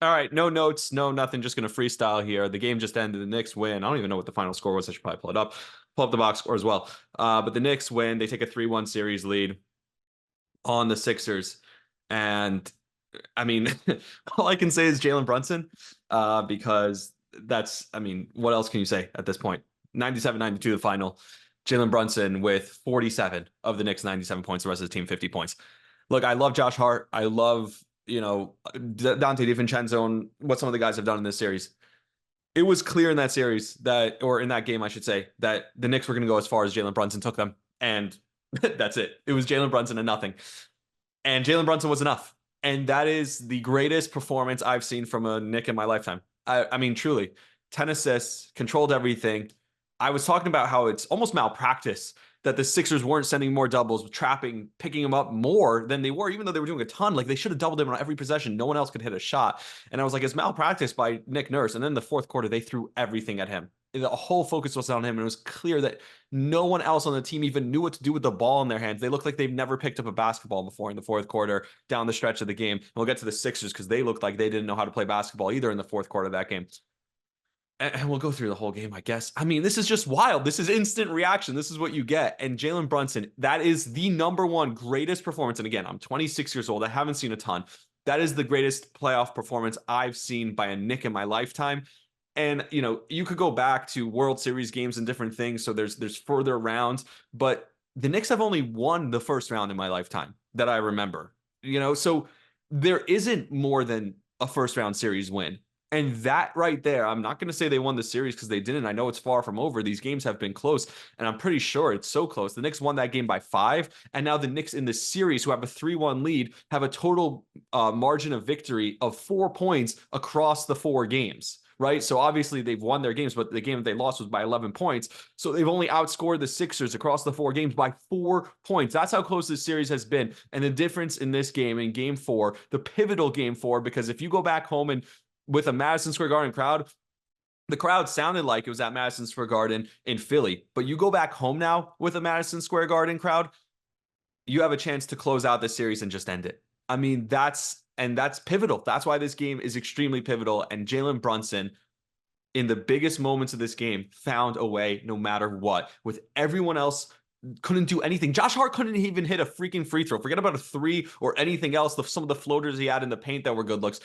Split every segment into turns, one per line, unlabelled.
All right, no notes, no nothing. Just gonna freestyle here. The game just ended. The Knicks win. I don't even know what the final score was. I should probably pull it up. Pull up the box score as well. But the Knicks win. They take a 3-1 series lead on the Sixers. And I mean, all I can say is Jalen Brunson, because I mean, what else can you say at this point? 97-92 the final. Jalen Brunson with 47 of the Knicks' 97 points, the rest of the team 50 points. Look, I love Josh Hart. I love, Dante DiVincenzo and what some of the guys have done in this series. It was clear in that series or in that game, I should say, that the Knicks were going to go as far as Jalen Brunson took them. And that's it. It was Jalen Brunson and nothing. And Jalen Brunson was enough. And that is the greatest performance I've seen from a Knick in my lifetime. I mean, truly, 10 assists, controlled everything. I was talking about how it's almost malpractice that the Sixers weren't sending more doubles, trapping, picking him up more than they were, even though they were doing a ton. Like, they should have doubled him on every possession. No one else could hit a shot. And I was like, it's malpractice by Nick Nurse. And then the fourth quarter, they threw everything at him. The whole focus was on him. And it was clear that no one else on the team even knew what to do with the ball in their hands. They looked like they've never picked up a basketball before in the fourth quarter down the stretch of the game. And we'll get to the Sixers because they looked like they didn't know how to play basketball either in the fourth quarter of that game. And we'll go through the whole game, I guess. I mean, this is just wild. This is instant reaction. This is what you get. And Jalen Brunson, that is the number one greatest performance. And again, I'm 26 years old. I haven't seen a ton. That is the greatest playoff performance I've seen by a Knick in my lifetime. And, you could go back to World Series games and different things. So there's further rounds. But the Knicks have only won the first round in my lifetime that I remember. So there isn't more than a first round series win. And that right there, I'm not going to say they won the series because they didn't. I know it's far from over. These games have been close, and I'm pretty sure it's so close. The Knicks won that game by 5, and now the Knicks in the series, who have a 3-1 lead, have a total margin of victory of 4 points across the 4 games. Right. So obviously they've won their games, but the game that they lost was by 11 points. So they've only outscored the Sixers across the 4 games by 4 points. That's how close this series has been. And the difference in this game, in game 4, the pivotal game 4, because if you go back home and with a Madison Square Garden crowd, the crowd sounded like it was at Madison Square Garden in Philly. But you go back home now with a Madison Square Garden crowd, you have a chance to close out the series and just end it. I mean, that's pivotal. That's why this game is extremely pivotal. And Jalen Brunson, in the biggest moments of this game, found a way no matter what. With everyone else couldn't do anything. Josh Hart couldn't even hit a freaking free throw. Forget about a 3 or anything else. Some of the floaters he had in the paint that were good looks.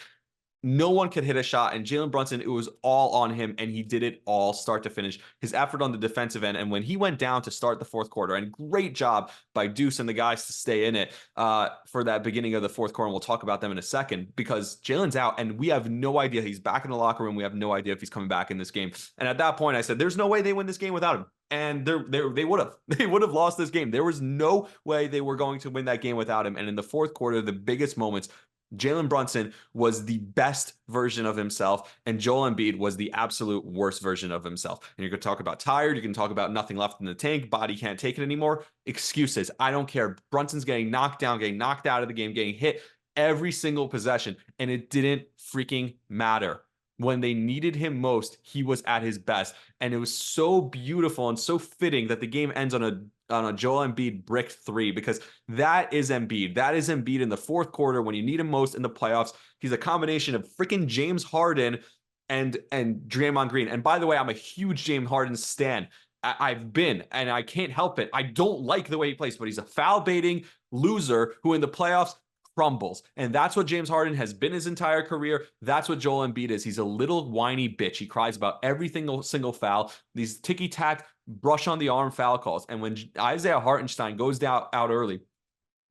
No one could hit a shot. And Jalen Brunson, it was all on him, and he did it all start to finish. His effort on the defensive end, and when he went down to start the fourth quarter, and great job by Duce and the guys to stay in it for that beginning of the fourth quarter, and we'll talk about them in a second, because Jalen's out, and we have no idea. He's back in the locker room. We have no idea if he's coming back in this game. And at that point, I said, there's no way they win this game without him. And they would have. They would have lost this game. There was no way they were going to win that game without him. And in the fourth quarter, the biggest moments, Jalen Brunson was the best version of himself, and Joel Embiid was the absolute worst version of himself. And you can talk about tired, you can talk about nothing left in the tank, body can't take it anymore. Excuses. I don't care. Brunson's getting knocked down, getting knocked out of the game, getting hit every single possession, and it didn't freaking matter. When they needed him most, he was at his best. And it was so beautiful and so fitting that the game ends on a Joel Embiid brick 3, because that is Embiid. That is Embiid in the fourth quarter when you need him most in the playoffs. He's a combination of freaking James Harden and Draymond Green. And by the way, I'm a huge James Harden stan. I've been, and I can't help it. I don't like the way he plays, but he's a foul baiting loser who in the playoffs crumbles. And that's what James Harden has been his entire career. That's what Joel Embiid is. He's a little whiny bitch. He cries about every single foul, these ticky-tack, brush on the arm foul calls. And when Isaiah Hartenstein goes out early,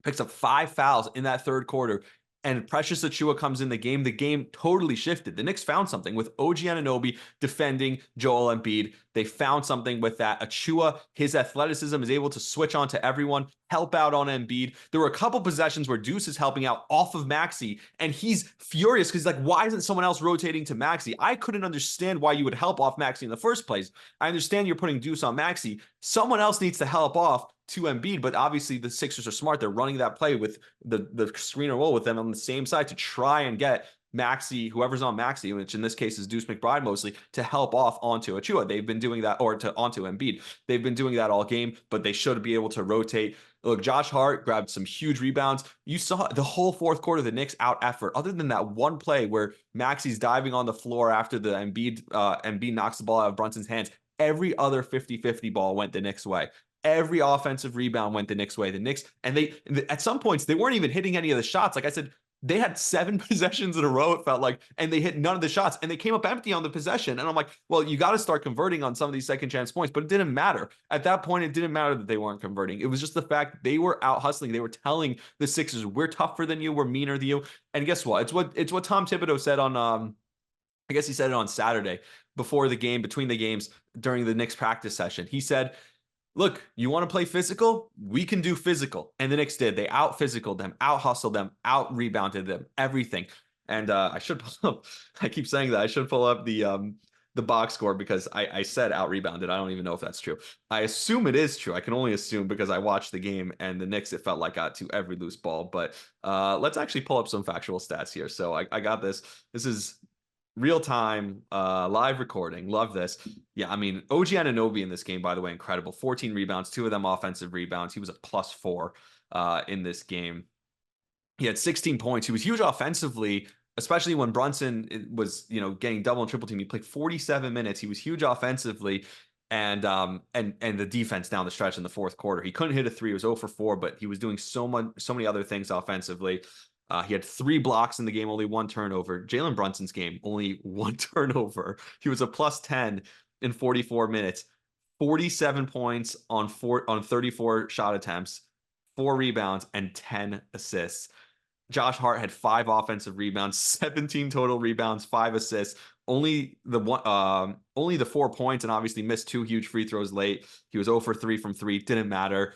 picks up 5 fouls in that third quarter, and Precious Achiuwa comes in the game totally shifted. The Knicks found something with OG Anunoby defending Joel Embiid. They found something with that. Achiuwa, his athleticism is able to switch on to everyone, help out on Embiid. There were a couple possessions where Duce is helping out off of Maxey, and he's furious because he's like, why isn't someone else rotating to Maxey? I couldn't understand why you would help off Maxey in the first place. I understand you're putting Duce on Maxey. Someone else needs to help off to Embiid, but obviously the Sixers are smart. They're running that play with the screen and roll with them on the same side to try and get Maxey, whoever's on Maxey, which in this case is Deuce McBride mostly, to help off onto Achiuwa. They've been doing that, or onto Embiid. They've been doing that all game, but they should be able to rotate Look, Josh Hart grabbed some huge rebounds. You saw the whole fourth quarter, the Knicks out effort, other than that one play where Maxi's diving on the floor after the Embiid knocks the ball out of Brunson's hands. Every other 50-50 ball went the Knicks' way. Every offensive rebound went the Knicks' way. The Knicks, and they, at some points, they weren't even hitting any of the shots. Like I said, they had 7 possessions in a row, it felt like, and they hit none of the shots, and they came up empty on the possession. And I'm like, well, you got to start converting on some of these second chance points, but it didn't matter. At that point, it didn't matter that they weren't converting. It was just the fact they were out hustling. They were telling the Sixers, we're tougher than you, we're meaner than you. And guess what? It's what Tom Thibodeau said on, I guess he said it on Saturday before the game, between the games, during the Knicks practice session. He said, look, you want to play physical? We can do physical. And the Knicks did. They out physicaled them, out hustled them, out rebounded them, everything. And I should pull up, I keep saying that I should pull up the box score because I said out rebounded. I don't even know if that's true. I assume it is true. I can only assume because I watched the game and the Knicks, it felt like got to every loose ball. But let's actually pull up some factual stats here. So I got this. This is real time, live recording. Love this. Yeah, I mean, OG Anunoby in this game, by the way, incredible. 14 rebounds, 2 of them offensive rebounds. He was a +4 in this game. He had 16 points. He was huge offensively, especially when Brunson was, getting double and triple team. He played 47 minutes. He was huge offensively. And the defense down the stretch in the fourth quarter. He couldn't hit a 3. He was 0 for 4, but he was doing so many other things offensively. He had 3 blocks in the game, only 1 turnover. Jalen Brunson's game, only 1 turnover. He was a +10 in 44 minutes, 47 points on 34 shot attempts, 4 rebounds, and 10 assists. Josh Hart had 5 offensive rebounds, 17 total rebounds, 5 assists. Only the 4 points, and obviously missed 2 huge free throws late. He was 0 for 3 from 3. Didn't matter.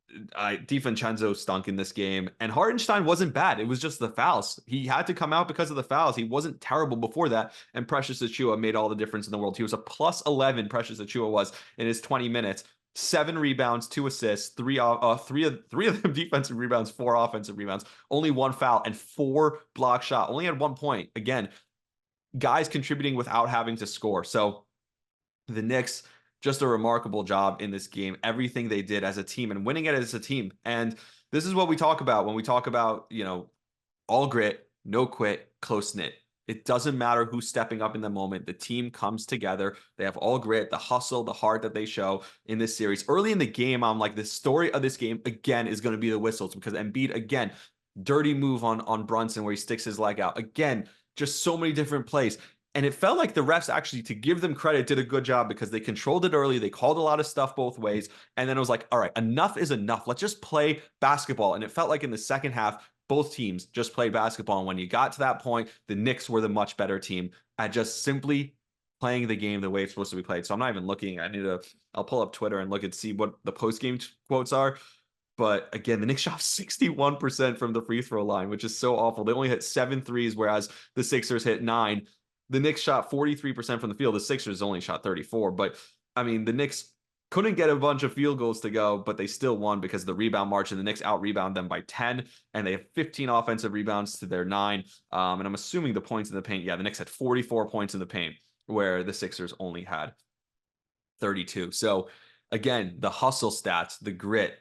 DiVincenzo stunk in this game, and Hartenstein wasn't bad. It was just the fouls. He had to come out because of the fouls. He wasn't terrible before that, and Precious Achiuwa made all the difference in the world. He was a +11. Precious Achiuwa was in his 20 minutes. 7 rebounds, 2 assists, three of them defensive rebounds, 4 offensive rebounds, only 1 foul, and 4 block shot. Only had 1 point. Again, guys contributing without having to score. So the Knicks, just a remarkable job in this game. Everything they did as a team and winning it as a team. And this is what we talk about when we talk about, all grit, no quit, close knit. It doesn't matter who's stepping up in the moment. The team comes together. They have all grit, the hustle, the heart that they show in this series. Early in the game, I'm like, the story of this game, again, is going to be the whistles because Embiid, again, dirty move on Brunson where he sticks his leg out. Again, just so many different plays. And it felt like the refs, actually, to give them credit, did a good job because they controlled it early. They called a lot of stuff both ways. And then it was like, all right, enough is enough. Let's just play basketball. And it felt like in the second half, both teams just played basketball. And when you got to that point, the Knicks were the much better team at just simply playing the game the way it's supposed to be played. So I'm not even looking. I'll pull up Twitter and look and see what the post-game quotes are. But again, the Knicks shot 61% from the free throw line, which is so awful. They only hit 7 threes, whereas the Sixers hit 9. The Knicks shot 43% from the field. The Sixers only shot 34. But, I mean, the Knicks couldn't get a bunch of field goals to go, but they still won because of the rebound margin. The Knicks out-rebound them by 10, and they have 15 offensive rebounds to their 9. And I'm assuming the points in the paint, the Knicks had 44 points in the paint, where the Sixers only had 32. So, again, the hustle stats, the grit,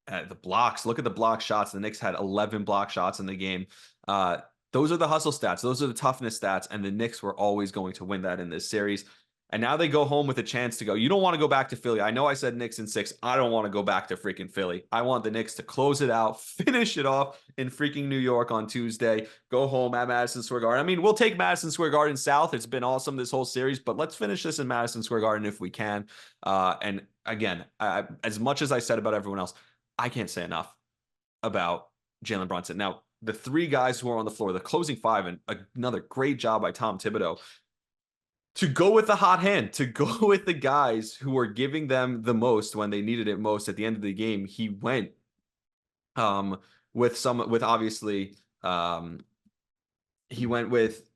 the blocks. Look at the block shots. The Knicks had 11 block shots in the game. Those are the hustle stats. Those are the toughness stats. And the Knicks were always going to win that in this series. And now they go home with a chance to go. You don't want to go back to Philly. I know I said Knicks in 6. I don't want to go back to freaking Philly. I want the Knicks to close it out, finish it off in freaking New York on Tuesday, go home at Madison Square Garden. I mean, we'll take Madison Square Garden south. It's been awesome this whole series, but let's finish this in Madison Square Garden if we can. And again, as much as I said about everyone else, I can't say enough about Jalen Brunson. Now, the 3 guys who are on the floor, the closing 5, and another great job by Tom Thibodeau to go with the hot hand, to go with the guys who were giving them the most when they needed it most at the end of the game. He went with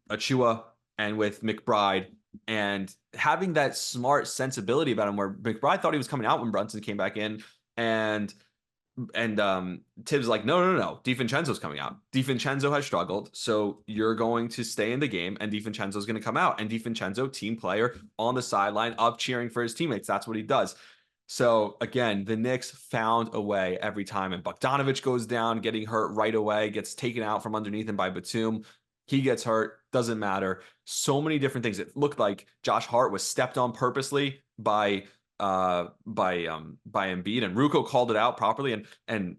Achiuwa and with McBride, and having that smart sensibility about him where McBride thought he was coming out when Brunson came back in, and Tibbs like, no, DiVincenzo's coming out. DiVincenzo has struggled, so you're going to stay in the game, and DiVincenzo's going to come out. And DiVincenzo, team player, on the sideline, up cheering for his teammates. That's what he does. So again, the Knicks found a way every time, and Bogdanovich goes down, getting hurt right away, gets taken out from underneath him by Batum. He gets hurt, doesn't matter. So many different things. It looked like Josh Hart was stepped on purposely by Embiid, and Ruko called it out properly, and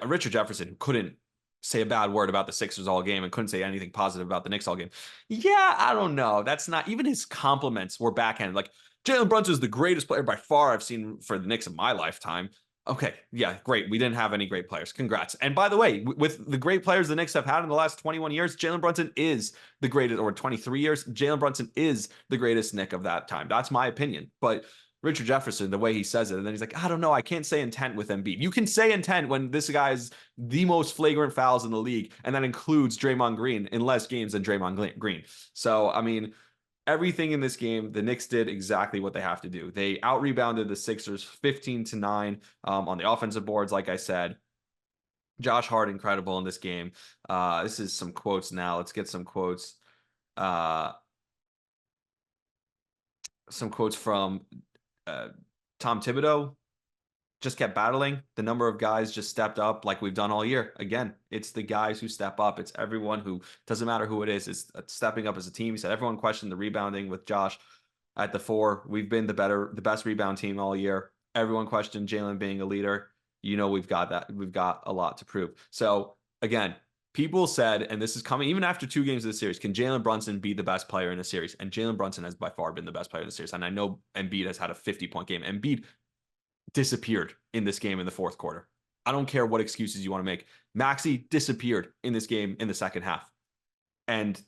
Richard Jefferson couldn't say a bad word about the Sixers all game and couldn't say anything positive about the Knicks all game. Yeah, I don't know. That's not even his compliments were backhanded. Like Jalen Brunson is the greatest player by far I've seen for the Knicks in my lifetime. Okay, yeah, great. We didn't have any great players. Congrats. And by the way, with the great players the Knicks have had in the last 21 years, Jalen Brunson is the greatest, or 23 years, Jalen Brunson is the greatest Knick of that time. That's my opinion. But Richard Jefferson, the way he says it, and then he's like, I don't know, I can't say intent with Embiid. You can say intent when this guy is the most flagrant fouls in the league, and that includes Draymond Green in less games than Draymond Green. So, I mean, everything in this game, the Knicks did exactly what they have to do. They out-rebounded the Sixers 15-9 on the offensive boards, like I said. Josh Hart, incredible in this game. This is some quotes now. Let's get some quotes. Some quotes from Tom Thibodeau. Just kept battling. The number of guys just stepped up like we've done all year. Again, it's the guys who step up. It's everyone who, doesn't matter who it is, it's stepping up as a team. He said everyone questioned the rebounding with Josh at the 4. We've been the best rebound team all year. Everyone questioned Jalen being a leader. You know, we've got that. We've got a lot to prove. So again, people said, and this is coming even after 2 games of the series, can Jalen Brunson be the best player in the series? And Jalen Brunson has by far been the best player in the series. And I know Embiid has had a 50-point game. Embiid disappeared in this game in the fourth quarter. I don't care what excuses you want to make. Maxey disappeared in this game in the second half. And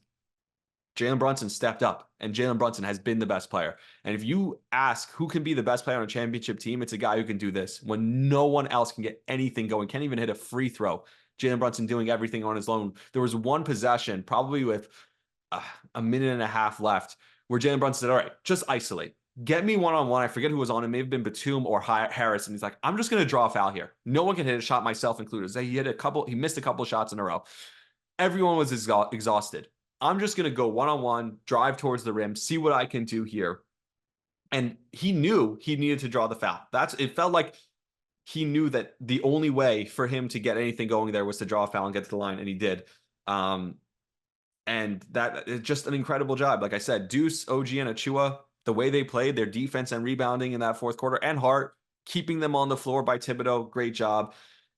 Jalen Brunson stepped up, and Jalen Brunson has been the best player. And if you ask who can be the best player on a championship team, it's a guy who can do this when no one else can get anything going, can't even hit a free throw. Jalen Brunson doing everything on his own. There was one possession, probably with a minute and a half left, where Jalen Brunson said, all right, just isolate. Get me one-on-one. I forget who was on. It may have been Batum or Harris. And he's like, I'm just going to draw a foul here. No one can hit a shot, myself included. He missed a couple shots in a row. Everyone was exhausted. I'm just going to go one-on-one, drive towards the rim, see what I can do here. And he knew he needed to draw the foul. It felt like he knew that the only way for him to get anything going there was to draw a foul and get to the line, and he did. And that is just an incredible job. Like I said, Duce, OG, and Achiuwa, the way they played, their defense and rebounding in that fourth quarter, and Hart, keeping them on the floor by Thibodeau, great job.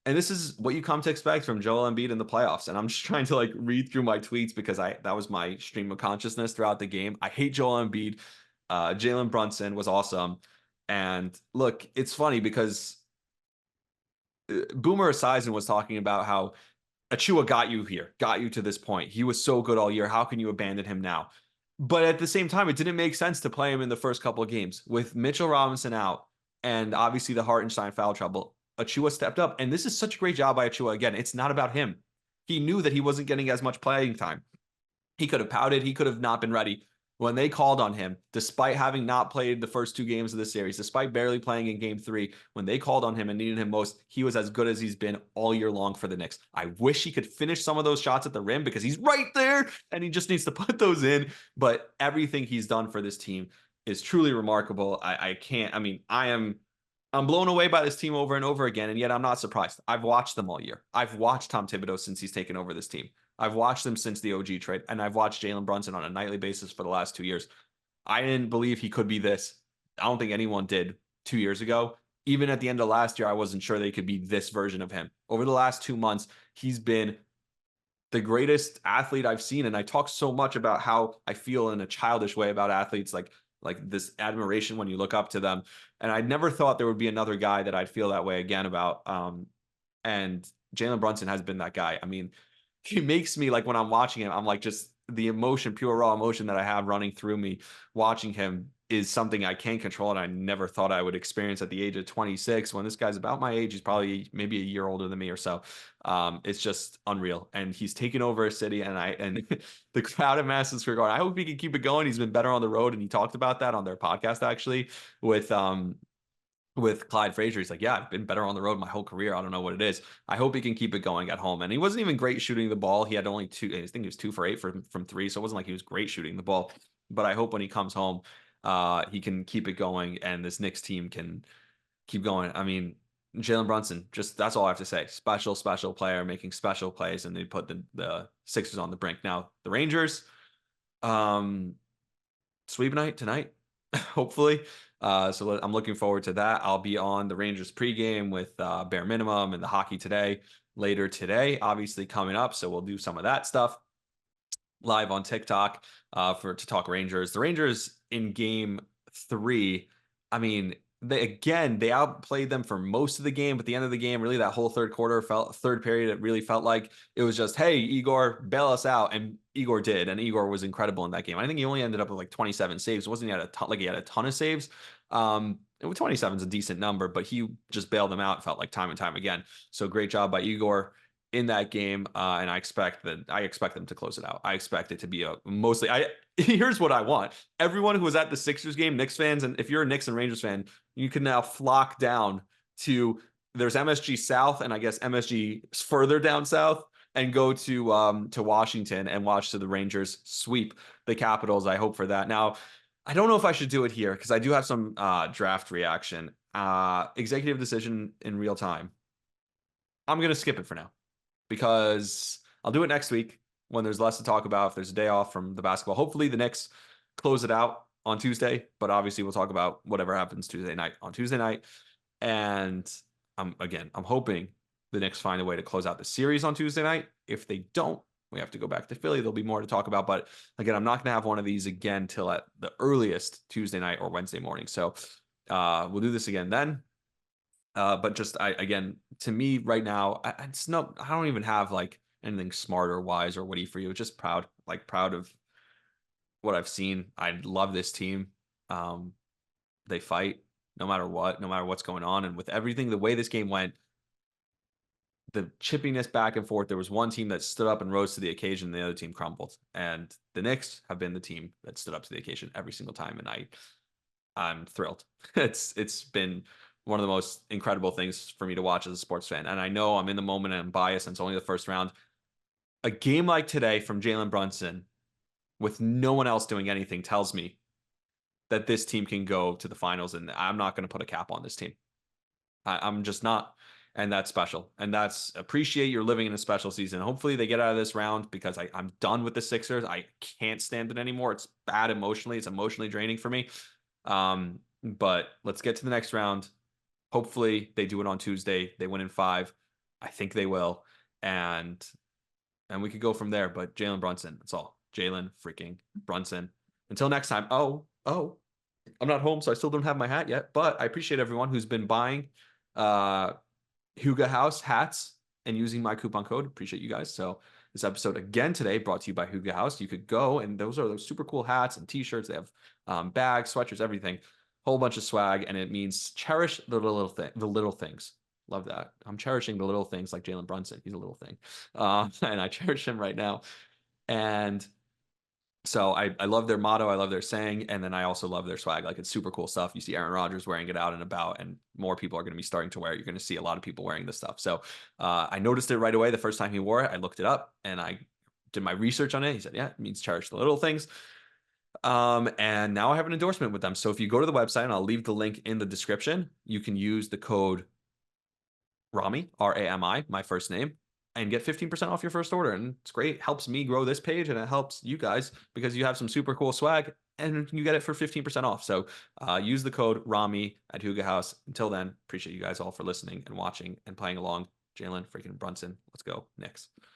And this is what you come to expect from Joel Embiid in the playoffs. And I'm just trying to read through my tweets because that was my stream of consciousness throughout the game. I hate Joel Embiid. Jalen Brunson was awesome. And look, it's funny because Boomer Esiason was talking about how Achiuwa got you to this point. He was so good all year. How can you abandon him now? But at the same time, it didn't make sense to play him in the first couple of games with Mitchell Robinson out and obviously the Hartenstein foul trouble. Achiuwa stepped up, and this is such a great job by Achiuwa. Again, it's not about him. He knew that he wasn't getting as much playing time. He could have pouted. He could have not been ready. When they called on him, despite having not played the first 2 games of the series, despite barely playing in game 3, when they called on him and needed him most, he was as good as he's been all year long for the Knicks. I wish he could finish some of those shots at the rim because he's right there and he just needs to put those in. But everything he's done for this team is truly remarkable. I'm blown away by this team over and over again, and yet I'm not surprised. I've watched them all year. I've watched Tom Thibodeau since he's taken over this team. I've watched them since the OG trade, and I've watched Jalen Brunson on a nightly basis for the last 2 years. I didn't believe he could be this. I don't think anyone did 2 years ago. Even at the end of last year, I wasn't sure they could be this version of him. Over the last 2 months, he's been the greatest athlete I've seen, and I talk so much about how I feel in a childish way about athletes, like this admiration when you look up to them. And I never thought there would be another guy that I'd feel that way again about. And Jalen Brunson has been that guy. I mean, he makes me when I'm watching him, I'm just the emotion, pure raw emotion that I have running through me watching him is something I can't control. And I never thought I would experience at the age of 26 when this guy's about my age. He's probably maybe a year older than me or so. It's just unreal. And he's taken over a city and the crowd at Madison Square Garden. I hope he can keep it going. He's been better on the road. And he talked about that on their podcast, actually, with Clyde Frazier. He's like, yeah, I've been better on the road my whole career. I don't know what it is. I hope he can keep it going at home. And he wasn't even great shooting the ball. He had only 2, I think he was 2 for 8 from 3. So it wasn't like he was great shooting the ball, but I hope when he comes home, he can keep it going and this Knicks team can keep going. I mean, Jalen Brunson, just that's all I have to say. Special player making special plays, and they put the Sixers on the brink. Now the Rangers, um, sweep night tonight, hopefully. So I'm looking forward to that. I'll be on the Rangers pregame with Bare Minimum and the Hockey Today later today, obviously coming up. So we'll do some of that stuff live on TikTok to talk Rangers. The Rangers in game 3, I mean, they outplayed them for most of the game, but at the end of the game, really that whole third period, it really felt like it was just, hey, Igor, bail us out. And Igor did, and Igor was incredible in that game. I think he only ended up with like 27 saves. It wasn't he had a ton of saves. And 27 is a decent number, but he just bailed them out, felt like time and time again. So great job by Igor in that game, and I expect them to close it out. I expect it to be a mostly. Here's what I want: everyone who was at the Sixers game, Knicks fans, and if you're a Knicks and Rangers fan, you can now flock down to there's MSG South and I guess MSG further down south, and go to Washington and watch the Rangers sweep the Capitals. I hope for that. Now, I don't know if I should do it here because I do have some draft reaction, executive decision in real time. I'm gonna skip it for now, because I'll do it next week when there's less to talk about. If there's a day off from the basketball, hopefully the Knicks close it out on Tuesday. But obviously, we'll talk about whatever happens Tuesday night on Tuesday night. And I'm hoping the Knicks find a way to close out the series on Tuesday night. If they don't, we have to go back to Philly. There'll be more to talk about. But again, I'm not going to have one of these again till at the earliest Tuesday night or Wednesday morning. So we'll do this again then. But just again, to me right now, I don't even have like anything smart or wise or witty for you. Just proud of what I've seen. I love this team. They fight no matter what, no matter what's going on, and with everything, the way this game went, the chippiness back and forth. There was one team that stood up and rose to the occasion, and the other team crumbled. And the Knicks have been the team that stood up to the occasion every single time, and I'm thrilled. It's been one of the most incredible things for me to watch as a sports fan. And I know I'm in the moment and I'm biased, and it's only the first round. A game like today from Jalen Brunson with no one else doing anything tells me that this team can go to the finals, and I'm not going to put a cap on this team. I'm just not. And that's special. And that's appreciate you're living in a special season. Hopefully they get out of this round, because I'm done with the Sixers. I can't stand it anymore. It's bad emotionally. It's emotionally draining for me. But let's get to the next round. Hopefully they do it on Tuesday. They win in 5. I think they will. And we could go from there. But Jalen Brunson, that's all. Jalen freaking Brunson. Until next time. Oh, I'm not home, so I still don't have my hat yet. But I appreciate everyone who's been buying Huga House hats and using my coupon code. Appreciate you guys. So this episode again today brought to you by Huga House. You could go, and those are those super cool hats and t-shirts. They have bags, sweatshirts, everything. Whole bunch of swag, and it means cherish the little things. Love that. I'm cherishing the little things like Jalen Brunson. He's a little thing. And I cherish him right now. And so I love their motto. I love their saying. And then I also love their swag. Like, it's super cool stuff. You see Aaron Rodgers wearing it out and about, and more people are going to be starting to wear it. You're going to see a lot of people wearing this stuff. So I noticed it right away the first time he wore it. I looked it up and I did my research on it. He said, yeah, it means cherish the little things. And now I have an endorsement with them. So if you go to the website, and I'll leave the link in the description, you can use the code Rami, Rami, my first name, and get 15% off your first order. And it's great. Helps me grow this page, and it helps you guys because you have some super cool swag and you get it for 15% off. So use the code Rami at Huga House. Until then, appreciate you guys all for listening and watching and playing along. Jalen freaking Brunson. Let's go Knicks.